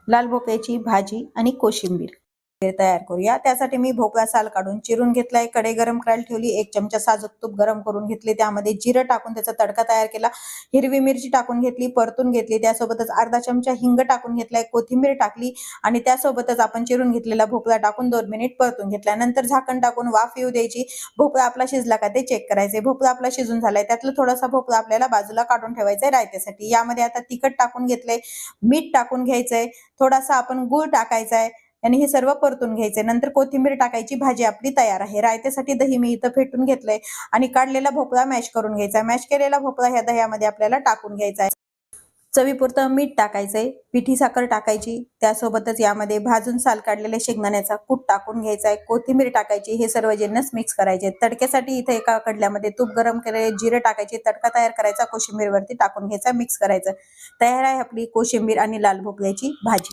लाल भोपळ्याची भाजी आणि कोशिंबीर तयार करूया। त्यासाठी मी भोपळा साल काढून चिरून घेतलाय। कढई गरम करायला ठेवली। 1 चमचा साजूक तूप गरम करून घेतले। त्यामध्ये जिरं टाकून त्याचा तडका तयार केला। हिरवी मिरची टाकून घेतली, परतून घेतली। त्यासोबतच अर्धा चमचा हिंग टाकून घेतलाय, कोथिंबीर टाकली आणि त्यासोबतच आपण चिरून घेतलेला भोपळा टाकून 2 मिनिट परतून घेतला। नंतर झाकण टाकून वाफ येऊ द्यायची। भोपळा आपला शिजला का ते चेक करायचे। भोपळा आपला शिजून झालाय, त्यातलं थोडासा भोपळा आपल्याला बाजूला काढून ठेवायचा रायत्यासाठी। यामध्ये आता तिखट टाकून घेतलंय, मीठ टाकून घ्यायचंय, थोडासा आपण गूळ टाकायचा आहे आणि हे सर्व परतून घ्यायचे। नंतर कोथिंबीर टाकायची। भाजी आपली तयार आहे। रायत्यासाठी दही मी इथं फेटून घेतलंय आणि काढलेला भोपळा मॅश करून घ्यायचा। मॅश केलेला भोपळा ह्या दह्यामध्ये आपल्याला टाकून घ्यायचा आहे। चवीपुरतं मीठ टाकायचंय, पिठी साखर टाकायची। त्यासोबतच यामध्ये भाजून साल काढलेले शेंगदाण्याचा कूट टाकून घ्यायचा आहे, कोथिंबीर टाकायची। हे सर्व जिन्नस मिक्स करायचे। तडक्यासाठी इथे एका कडल्यामध्ये तूप गरम केले, जिरे टाकायचे, तडका तयार करायचा, कोशिंबीर वरती टाकून घ्यायचा, मिक्स करायचं। तयार आहे आपली कोशिंबीर आणि लाल भोपळ्याची भाजी।